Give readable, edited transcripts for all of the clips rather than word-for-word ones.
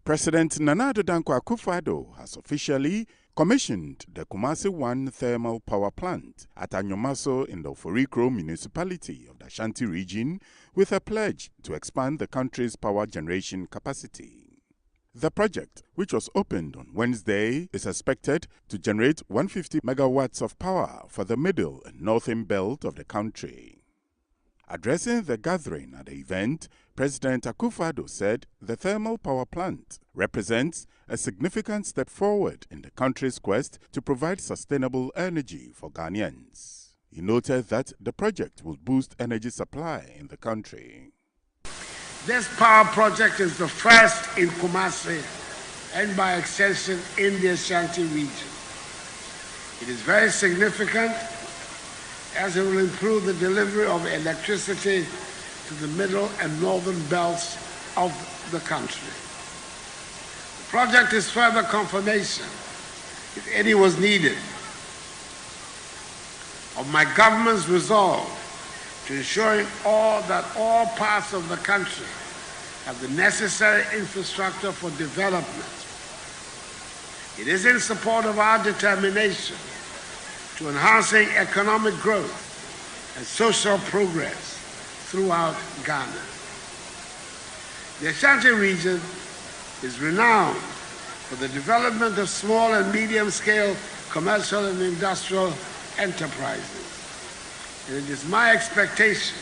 President Nana Addo Dankwa Akufo-Addo has officially commissioned the Kumasi 1 thermal power plant at Anyomaso in the Oforikro municipality of the Ashanti region with a pledge to expand the country's power generation capacity. The project, which was opened on Wednesday, is expected to generate 150 megawatts of power for the middle and northern belt of the country. Addressing the gathering at the event, President Akufo-Addo said the thermal power plant represents a significant step forward in the country's quest to provide sustainable energy for Ghanaians. He noted that the project will boost energy supply in the country. This power project is the first in Kumasi and by extension in the Ashanti region. It is very significant as it will improve the delivery of electricity to the middle and northern belts of the country. The project is further confirmation, if any was needed, of my government's resolve to ensuring that all parts of the country have the necessary infrastructure for development. It is in support of our determination to enhancing economic growth and social progress throughout Ghana. The Ashanti region is renowned for the development of small and medium-scale commercial and industrial enterprises. And it is my expectation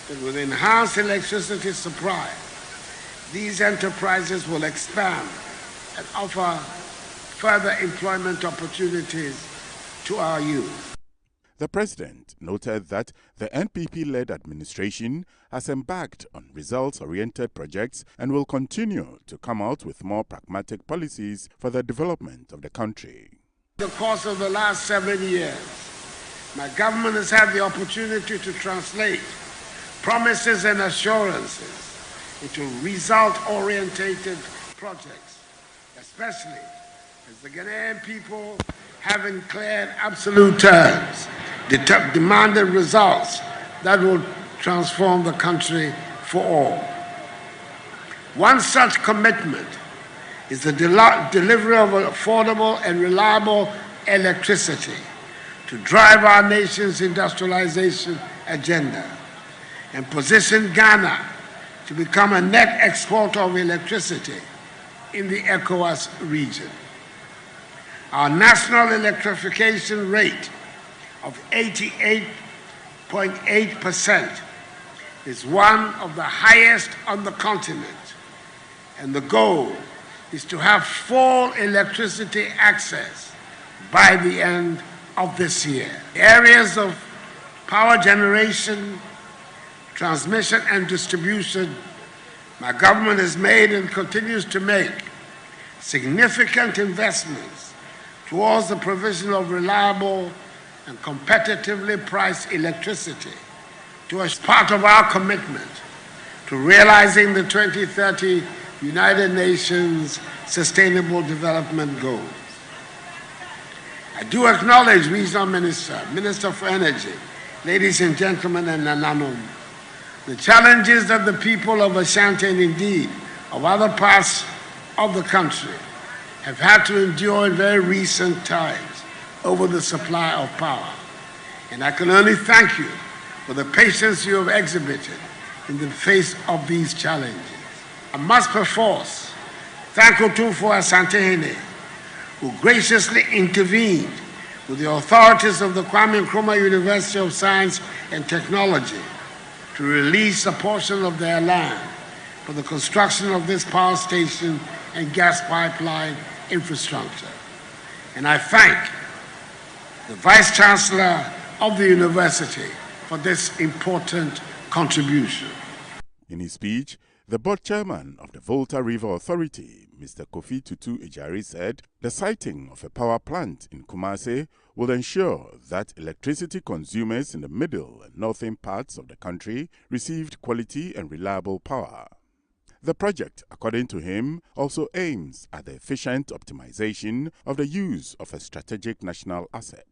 that with enhanced electricity supply, these enterprises will expand and offer further employment opportunities to our youth. The president noted that the NPP-led administration has embarked on results-oriented projects and will continue to come out with more pragmatic policies for the development of the country. In the course of the last 7 years, my government has had the opportunity to translate promises and assurances into result-oriented projects, especially as the Ghanaian people have in clear and absolute terms demanded results that will transform the country for all. One such commitment is the delivery of affordable and reliable electricity to drive our nation's industrialization agenda and position Ghana to become a net exporter of electricity in the ECOWAS region. Our national electrification rate of 88.8% is one of the highest on the continent, and the goal is to have full electricity access by the end of this year. Areas of power generation, transmission and distribution, my government has made and continues to make significant investments towards the provision of reliable and competitively priced electricity as part of our commitment to realizing the 2030 United Nations Sustainable Development Goals. I do acknowledge, Regional Minister, Minister for Energy, ladies and gentlemen, and Nananom, the challenges that the people of Ashanti and indeed of other parts of the country have had to endure in very recent times over the supply of power. And I can only thank you for the patience you have exhibited in the face of these challenges. I must perforce thank Otumfuo Asantehene, who graciously intervened with the authorities of the Kwame Nkrumah University of Science and Technology to release a portion of their land for the construction of this power station and gas pipeline infrastructure. And I thank the Vice Chancellor of the university for this important contribution. In his speech, the board chairman of the Volta River Authority, Mr. Kofi Tutu Ejari, said the siting of a power plant in Kumasi will ensure that electricity consumers in the middle and northern parts of the country received quality and reliable power. The project, according to him, also aims at the efficient optimization of the use of a strategic national asset.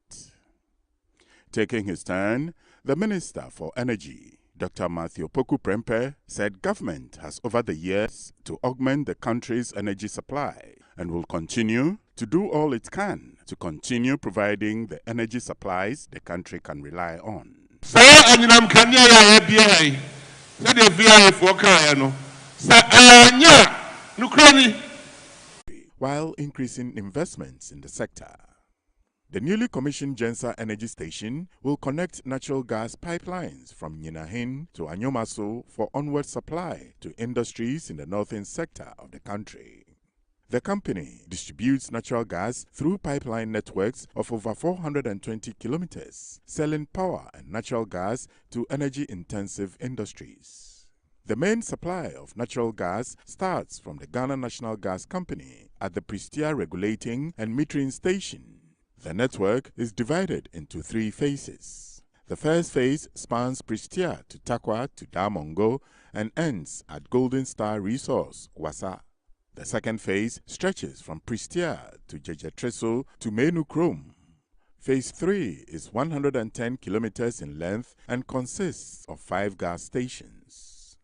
Taking his turn, the Minister for Energy, Dr. Matthew Poku Prempeh said government has over the years to augment the country's energy supply and will continue to do all it can to continue providing the energy supplies the country can rely on. While increasing investments in the sector. The newly commissioned Jemsa Energy station will connect natural gas pipelines from Nyinahin to Anyomaso for onward supply to industries in the northern sector of the country. The company distributes natural gas through pipeline networks of over 420 kilometers, selling power and natural gas to energy-intensive industries. The main supply of natural gas starts from the Ghana National Gas Company at the Prestia Regulating and Metering Station. The network is divided into 3 phases. The first phase spans Prestia to Takwa to Damongo and ends at Golden Star Resource, Wasa. The second phase stretches from Prestia to Jejetreso to Menu Chrome. Phase 3 is 110 kilometers in length and consists of 5 gas stations.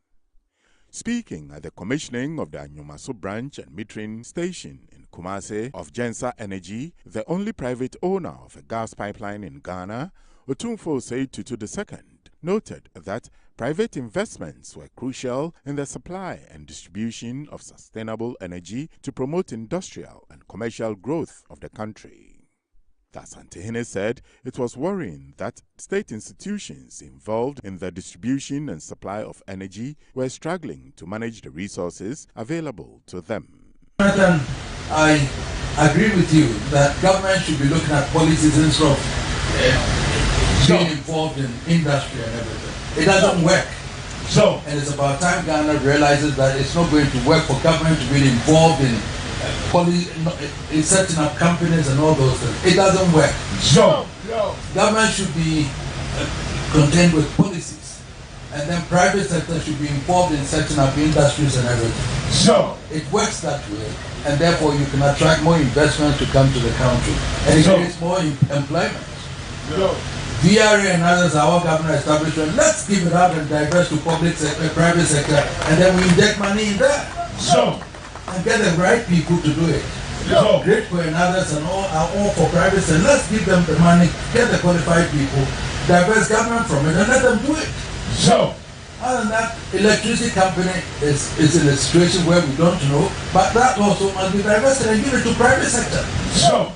Speaking at the commissioning of the Anyomaso branch and metering station in Kumasi of Jemsa Energy, the only private owner of a gas pipeline in Ghana, Otumfuo Osei Tutu II noted that private investments were crucial in the supply and distribution of sustainable energy to promote industrial and commercial growth of the country. Asantehene said it was worrying that state institutions involved in the distribution and supply of energy were struggling to manage the resources available to them. I agree with you that government should be looking at policies instead of being involved in industry and everything. It doesn't work. And it's about time Ghana realizes that it's not going to work for government to be involved in setting up companies and all those things. It doesn't work. Government should be content with policies, and then private sector should be involved in setting up industries and everything. It works that way, and therefore you can attract more investment to come to the country, and it creates more employment. VRA and others, our government establishment, let's give it up and divest to public sector, private sector, and then we inject money in there. And get the right people to do it. Great for and others and all for private sector. Let's give them the money, get the qualified people, divest government from it, and let them do it. Other than that, electricity company is in a situation where we don't know, but that also must be divested and give it to private sector.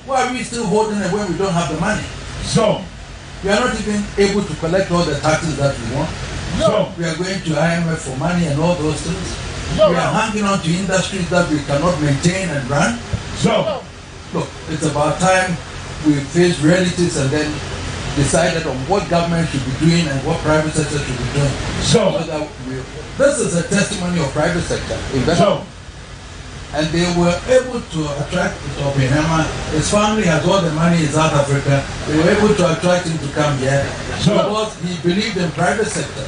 Why are we still holding it when we don't have the money? We are not even able to collect all the taxes that we want. We are going to IMF for money and all those things. We are hanging on to industries that we cannot maintain and run. Look, it's about time we face realities and then decided on what government should be doing and what private sector should be doing. This is a testimony of private sector investment. And they were able to attract Oppenheimer. His family has all the money in South Africa. They were able to attract him to come here because he believed in private sector.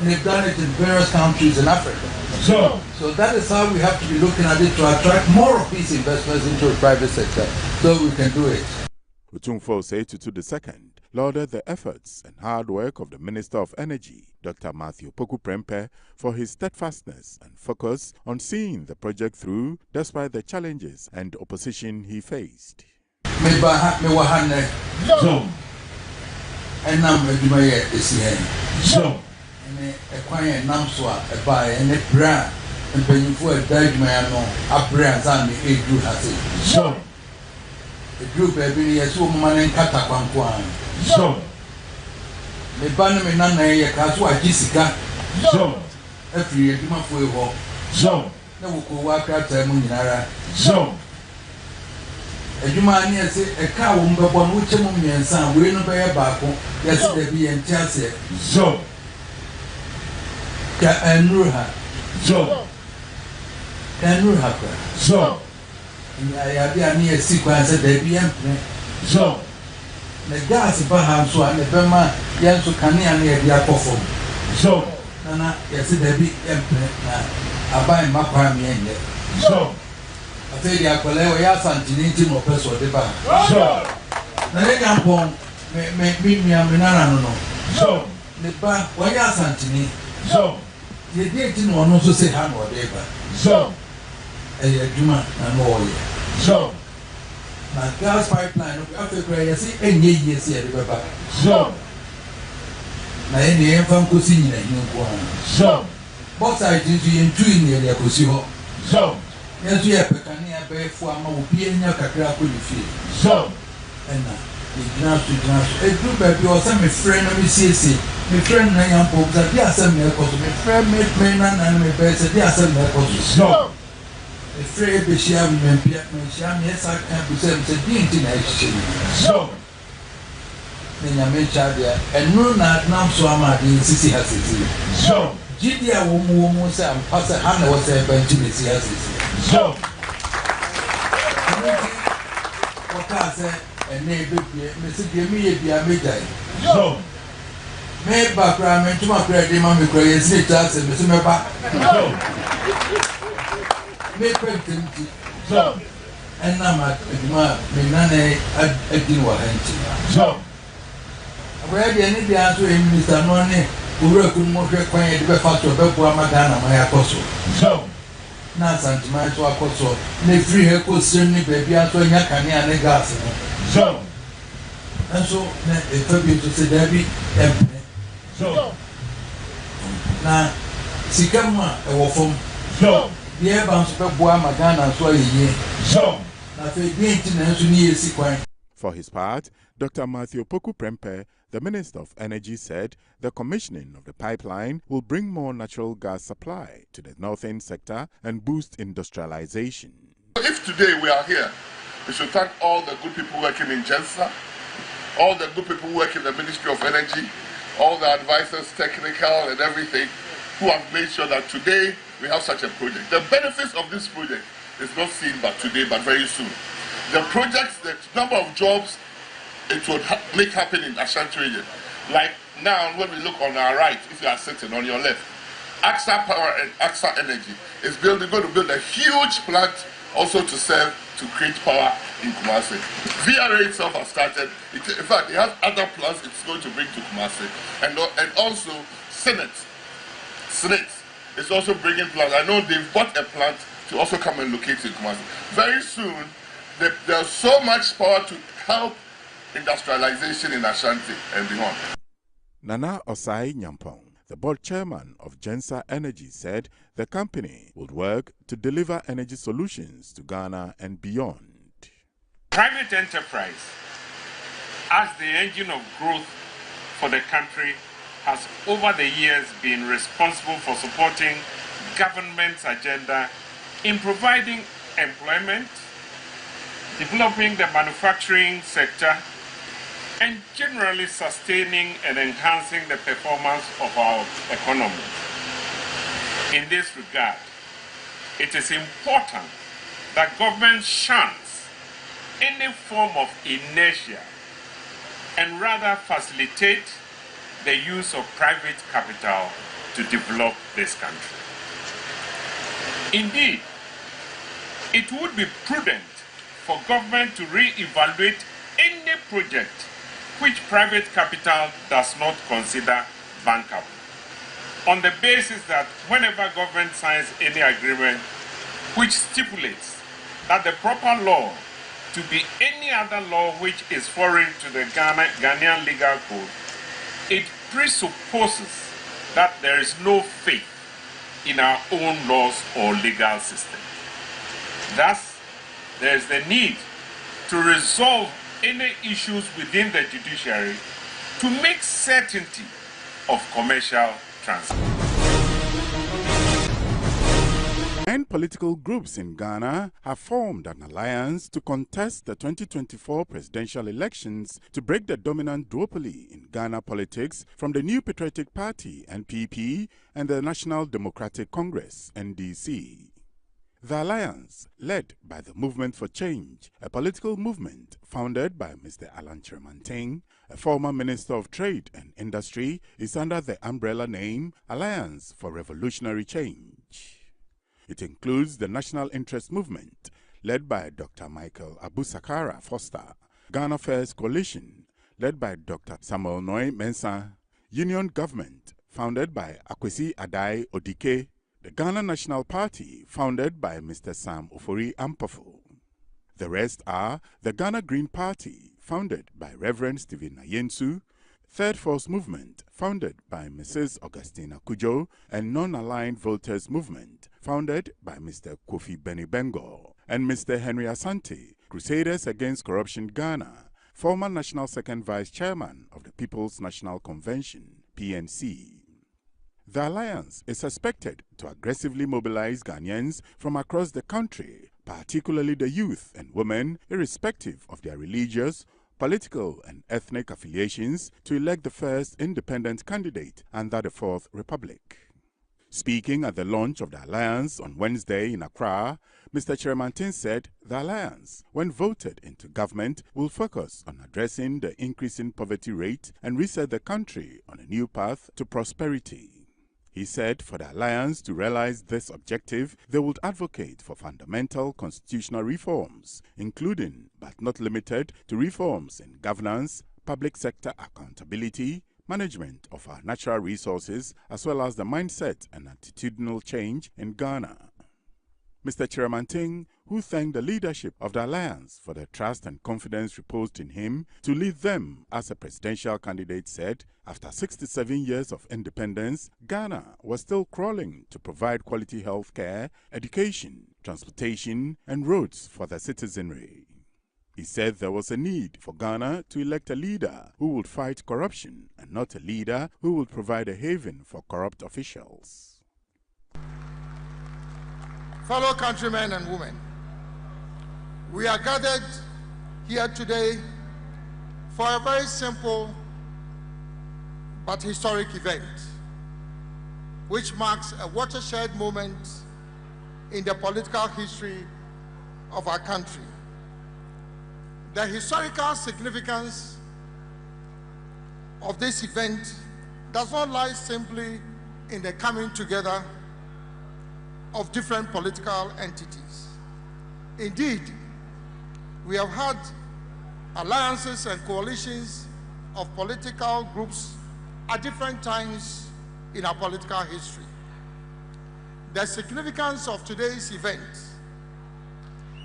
And they've done it in various countries in Africa. So that is how we have to be looking at it, to attract more of these investments into the private sector so we can do it. Otumfuo Osei Tutu II lauded the efforts and hard work of the Minister of Energy, Dr. Matthew Poku Prempeh, for his steadfastness and focus on seeing the project through despite the challenges and opposition he faced. The group has been here so many in Katakwankwan. The Banam and Nana Yakaswa Jessica. Every year, you must walk. No one walk out Munara. A human say a cow won't go on which among me and son will not buy a barco. Yes, there be and Chelsea. Can Ruha. Can Ruha. I have near sequence at the BM. The gas perhaps one, the Burma, Yansu Kania near the Akufo. Nana, yes, there be empty. I buy my prime yen. I say the Akwalewa Yasantin or Peso de Bar. The Agyapong make me a Minano. Neba, why are Santini? So, You didn't want to say how or Deba. so, A Juma and all. so, My gas pipeline after Gray, I see any years here. so, Na any infant cuisine and you go. so, Both I did you in 2 near the Cosio. so, Yes, we have Pecania Bay for a more piano cacra could you feel. so, And now, a group of your some friend of Missy, my friend Nayan Pope, that they are some miracles, my friend made men and my best, they are some miracles. so, A free Bisham and Piam, yes, I can be sent to the international. so, Then I mentioned there, and no, not now, so I'm at the city has it. so, Gidia woman say I'm Pastor Hannah was a bench in the CSC. so, What I said, and neighbor, Mr. Jimmy, be a midday. so, Made background to my credit, Mammy Cray, Snitch, and Mr. Meba. Make pregnancy. so, And now my Minane at Dinwa Henty. so, Already, any the answer in Mr. Nonny, who work with more quiet, the factor of Madana, my apostle. so, Na santima to akoso na free he ko sirni baby aso nya kane ane gas no so, enso na efa bi to se dabi empne so, na sikama e wo fom so, ye ba nso pe boa magana so ayeye so. na fe bi nti na enso ni yesi kwan. For his part, Dr. Matthew Poku Prempeh, the Minister of Energy, said the commissioning of the pipeline will bring more natural gas supply to the northern sector and boost industrialization. If today we are here, we should thank all the good people working in Jemsa, all the good people working in the Ministry of Energy, all the advisors, technical and everything, who have made sure that today we have such a project. The benefits of this project is not seen but today, but very soon. The projects, the number of jobs it would make happen in Ashanti region. Like now, when we look on our right, if you are sitting on your left, AXA Power and AXA Energy is going to build a huge plant also to serve to create power in Kumasi. VRA itself has started. In fact, it has other plants it's going to bring to Kumasi. And also Senate is also bringing plants. I know they've bought a plant to also come and locate in Kumasi. Very soon, there's so much power to help industrialization in Ashanti and beyond. Nana Osai Nyampong, the board chairman of Jemsa Energy, said the company would work to deliver energy solutions to Ghana and beyond. Private enterprise, as the engine of growth for the country, has over the years been responsible for supporting government's agenda in providing employment, developing the manufacturing sector, and generally sustaining and enhancing the performance of our economy. In this regard, it is important that government shuns any form of inertia and rather facilitate the use of private capital to develop this country. Indeed, it would be prudent for government to re-evaluate any project which private capital does not consider bankable, on the basis that whenever government signs any agreement which stipulates that the proper law to be any other law which is foreign to the Ghanaian legal code, it presupposes that there is no faith in our own laws or legal system. Thus, there is the need to resolve any issues within the judiciary to make certainty of commercial transfer. 9 political groups in Ghana have formed an alliance to contest the 2024 presidential elections to break the dominant duopoly in Ghana politics from the New Patriotic Party (NPP) and the National Democratic Congress (NDC). The alliance, led by the Movement for Change, a political movement founded by Mr. Alan Tremantin, a former Minister of Trade and Industry, is under the umbrella name Alliance for Revolutionary Change. It includes the National Interest Movement, led by Dr. Michael Abusakara Foster, Ghana First Coalition, led by Dr. Samuel Noy Mensah, Union Government, founded by Akwesi Odike, the Ghana National Party, founded by Mr. Sam Ofori Ampofo. The rest are the Ghana Green Party, founded by Reverend Stephen Ayensu, Third Force Movement, founded by Mrs. Augustina Kujo, and Non-Aligned Voters Movement, founded by Mr. Kofi Benibengo, and Mr. Henry Asante, Crusaders Against Corruption Ghana, former National Second Vice Chairman of the People's National Convention, PNC. The alliance is suspected to aggressively mobilize Ghanaians from across the country, particularly the youth and women, irrespective of their religious, political and ethnic affiliations, to elect the first independent candidate under the Fourth Republic. Speaking at the launch of the alliance on Wednesday in Accra, Mr. Kyerematen said the alliance, when voted into government, will focus on addressing the increasing poverty rate and reset the country on a new path to prosperity. He said for the alliance to realize this objective, they would advocate for fundamental constitutional reforms, including but not limited to reforms in governance, public sector accountability, management of our natural resources, as well as the mindset and attitudinal change in Ghana. Mr. Kyerematen, who thanked the leadership of the alliance for the trust and confidence reposed in him to lead them as a presidential candidate, said, after 67 years of independence, Ghana was still crawling to provide quality health care, education, transportation, and roads for the citizenry. He said there was a need for Ghana to elect a leader who would fight corruption and not a leader who would provide a haven for corrupt officials. Fellow countrymen and women, we are gathered here today for a very simple but historic event, which marks a watershed moment in the political history of our country. The historical significance of this event does not lie simply in the coming together of different political entities. Indeed, we have had alliances and coalitions of political groups at different times in our political history. The significance of today's event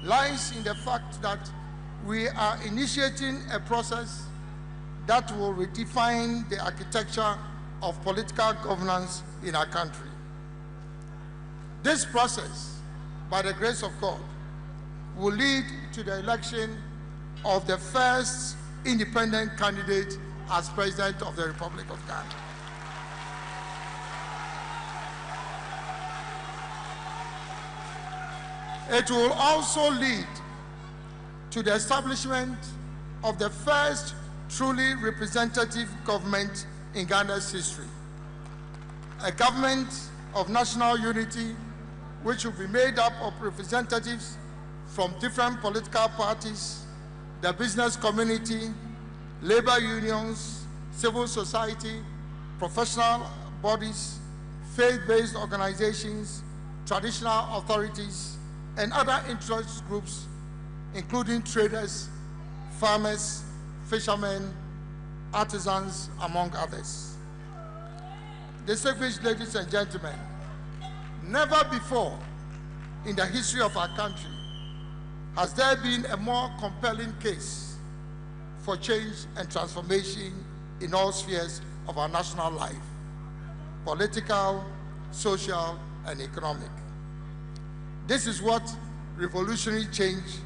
lies in the fact that we are initiating a process that will redefine the architecture of political governance in our country. This process, by the grace of God, will lead to the election of the first independent candidate as President of the Republic of Ghana. It will also lead to the establishment of the first truly representative government in Ghana's history, a government of national unity which will be made up of representatives from different political parties, the business community, labor unions, civil society, professional bodies, faith-based organizations, traditional authorities, and other interest groups, including traders, farmers, fishermen, artisans, among others. Distinguished ladies and gentlemen, never before in the history of our country has there been a more compelling case for change and transformation in all spheres of our national life: political, social, and economic. This is what revolutionary change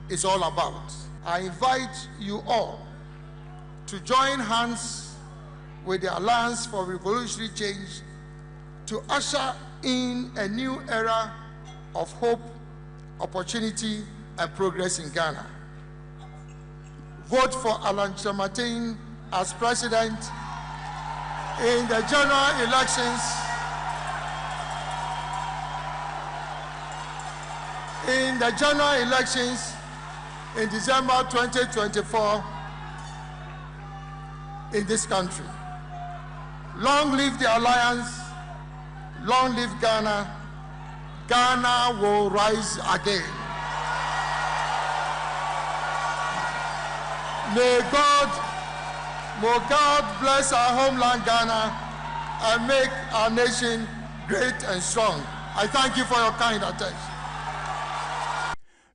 is all about. I invite you all to join hands with the Alliance for Revolutionary Change to usher in a new era of hope, opportunity, and progress in Ghana. Vote for Alan Kyerematen as President in the general elections in December 2024 in this country. Long live the Alliance, long live Ghana. Ghana will rise again. May God bless our homeland Ghana and make our nation great and strong. I thank you for your kind attention.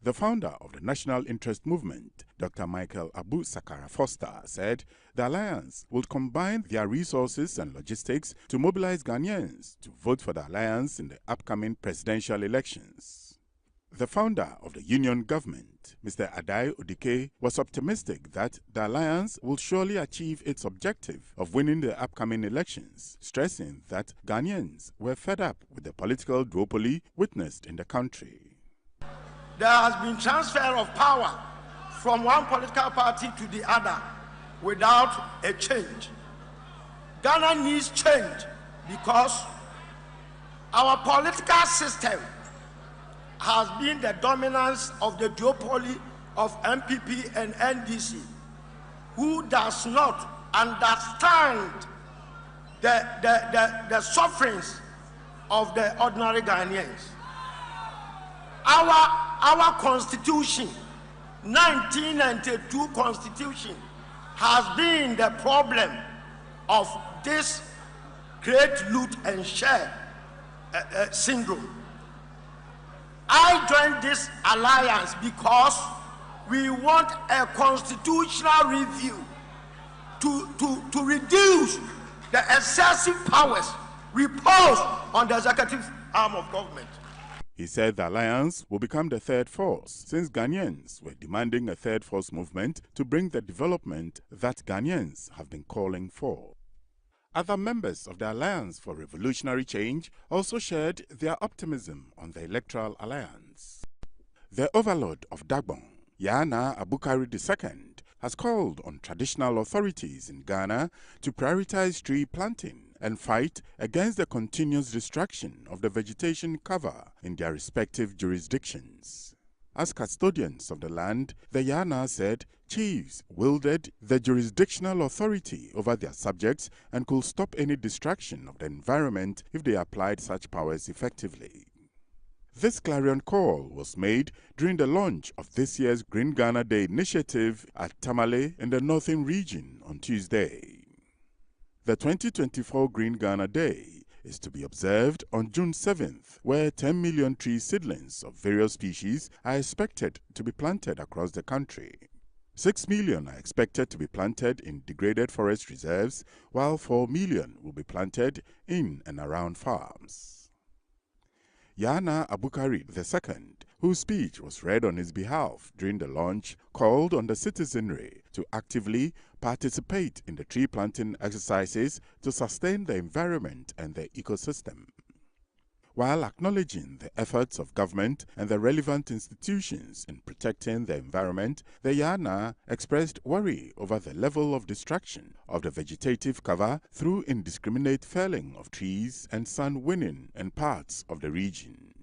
The founder of the National Interest Movement, Dr. Michael Abu Sakara Foster, said the alliance will combine their resources and logistics to mobilize Ghanaians to vote for the alliance in the upcoming presidential elections. The founder of the union government, Mr. Adai Odike, was optimistic that the alliance will surely achieve its objective of winning the upcoming elections, stressing that Ghanaians were fed up with the political duopoly witnessed in the country. There has been transfer of power from one political party to the other without a change. Ghana needs change because our political system has been the dominance of the duopoly of MPP and NDC, who does not understand the sufferings of the ordinary Ghanaians. Our constitution, 1992 constitution, has been the problem of this great loot and share syndrome. I joined this alliance because we want a constitutional review to reduce the excessive powers reposed on the executive arm of government. He said the alliance will become the third force, since Ghanaians were demanding a third force movement to bring the development that Ghanaians have been calling for. Other members of the Alliance for Revolutionary Change also shared their optimism on the electoral alliance. The overlord of Dagbon, Yana Abukari II, has called on traditional authorities in Ghana to prioritize tree planting and fight against the continuous destruction of the vegetation cover in their respective jurisdictions. As custodians of the land, the Yana said chiefs wielded the jurisdictional authority over their subjects and could stop any destruction of the environment if they applied such powers effectively. This clarion call was made during the launch of this year's Green Ghana Day initiative at Tamale in the Northern Region on Tuesday. The 2024 Green Ghana Day is to be observed on June 7th, where 10 million tree seedlings of various species are expected to be planted across the country. 6 million are expected to be planted in degraded forest reserves, while 4 million will be planted in and around farms. Yana Abukari II, whose speech was read on his behalf during the launch, called on the citizenry to actively participate in the tree planting exercises to sustain the environment and the ecosystem. While acknowledging the efforts of government and the relevant institutions in protecting the environment, the Yana expressed worry over the level of destruction of the vegetative cover through indiscriminate felling of trees and sand winning in parts of the region.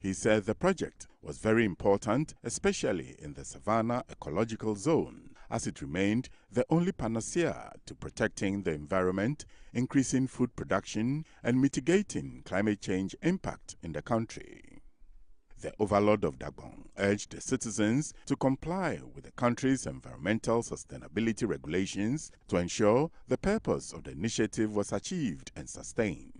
He said the project was very important, especially in the Savannah Ecological Zone, as it remained the only panacea to protecting the environment, increasing food production, and mitigating climate change impact in the country. The overlord of Dagbon urged the citizens to comply with the country's environmental sustainability regulations to ensure the purpose of the initiative was achieved and sustained.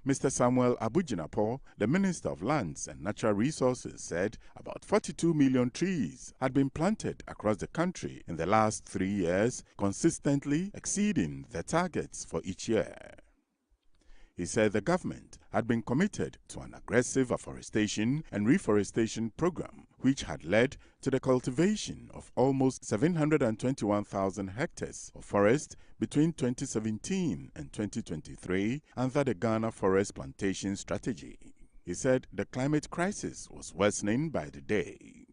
Mr. Samuel Abujinapo, the Minister of Lands and Natural Resources, said about 42 million trees had been planted across the country in the last 3 years, consistently exceeding the targets for each year. He said the government had been committed to an aggressive afforestation and reforestation program, which had led to the cultivation of almost 721,000 hectares of forest between 2017 and 2023 under the Ghana Forest Plantation Strategy. He said the climate crisis was worsening by the day.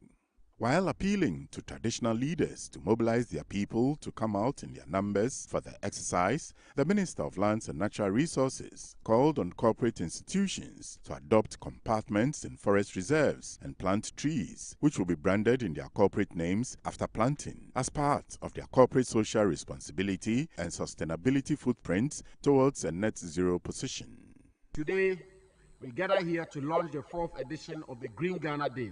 While appealing to traditional leaders to mobilize their people to come out in their numbers for the exercise, the Minister of Lands and Natural Resources called on corporate institutions to adopt compartments in forest reserves and plant trees, which will be branded in their corporate names after planting, as part of their corporate social responsibility and sustainability footprints towards a net zero position. Today, we gather here to launch the 4th edition of the Green Ghana Day,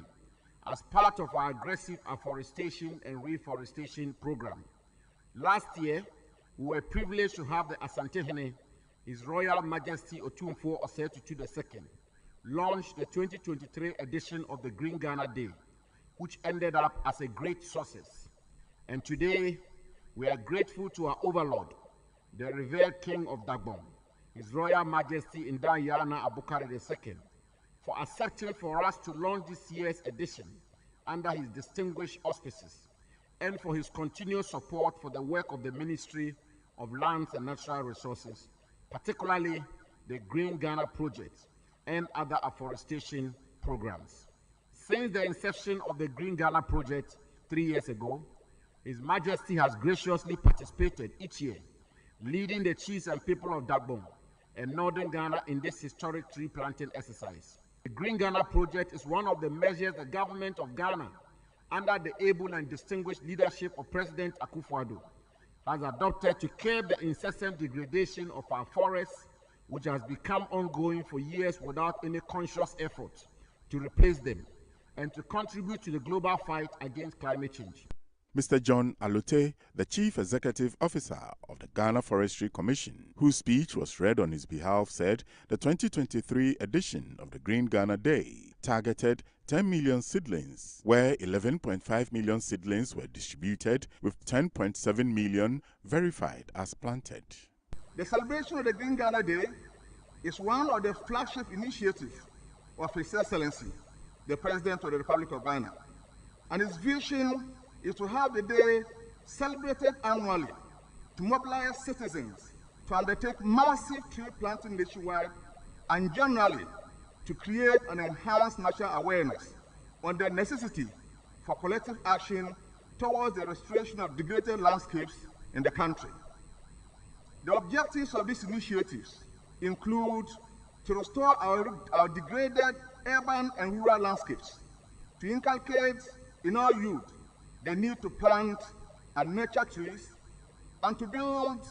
as part of our aggressive afforestation and reforestation program. Last year, we were privileged to have the Asantehene, His Royal Majesty Otumfuo Osei Tutu II, launch the 2023 edition of the Green Ghana Day, which ended up as a great success. And today, we are grateful to our overlord, the revered King of Dagbon, His Royal Majesty Ndanyana Abukari II, for accepting for us to launch this year's edition under his distinguished auspices, and for his continued support for the work of the Ministry of Lands and Natural Resources, particularly the Green Ghana Project and other afforestation programs. Since the inception of the Green Ghana Project 3 years ago, His Majesty has graciously participated each year, leading the chiefs and people of Dagbon and Northern Ghana in this historic tree planting exercise. The Green Ghana Project is one of the measures the government of Ghana, under the able and distinguished leadership of President Akufo-Addo, has adopted to curb the incessant degradation of our forests, which has become ongoing for years without any conscious effort to replace them and to contribute to the global fight against climate change. Mr. John Alote, the Chief Executive Officer of the Ghana Forestry Commission, whose speech was read on his behalf, said the 2023 edition of the Green Ghana Day targeted 10 million seedlings, where 11.5 million seedlings were distributed, with 10.7 million verified as planted. The celebration of the Green Ghana Day is one of the flagship initiatives of His Excellency, the President of the Republic of Ghana, and his vision is to have the day celebrated annually to mobilize citizens to undertake massive tree planting nationwide and generally to create and enhance national awareness on the necessity for collective action towards the restoration of degraded landscapes in the country. The objectives of these initiatives include to restore our degraded urban and rural landscapes, to inculcate in our youth the need to plant and nurture trees, and to build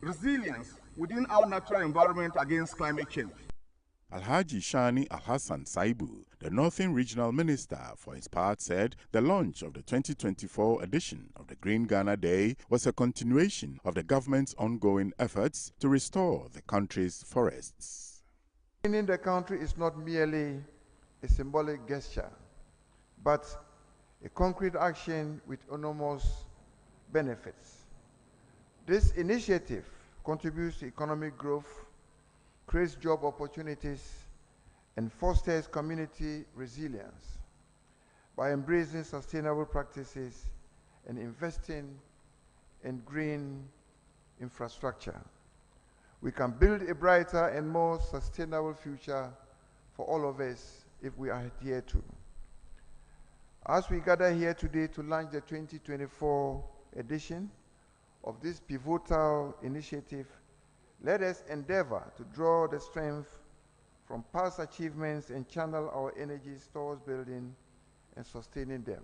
resilience within our natural environment against climate change. Alhaji Shani Alhassan Saibu, the Northern Regional Minister, for his part, said the launch of the 2024 edition of the Green Ghana Day was a continuation of the government's ongoing efforts to restore the country's forests. Cleaning the country is not merely a symbolic gesture, but a concrete action with enormous benefits. This initiative contributes to economic growth, creates job opportunities, and fosters community resilience by embracing sustainable practices and investing in green infrastructure. We can build a brighter and more sustainable future for all of us if we adhere to. As we gather here today to launch the 2024 edition of this pivotal initiative, let us endeavor to draw the strength from past achievements and channel our energies towards building and sustaining them.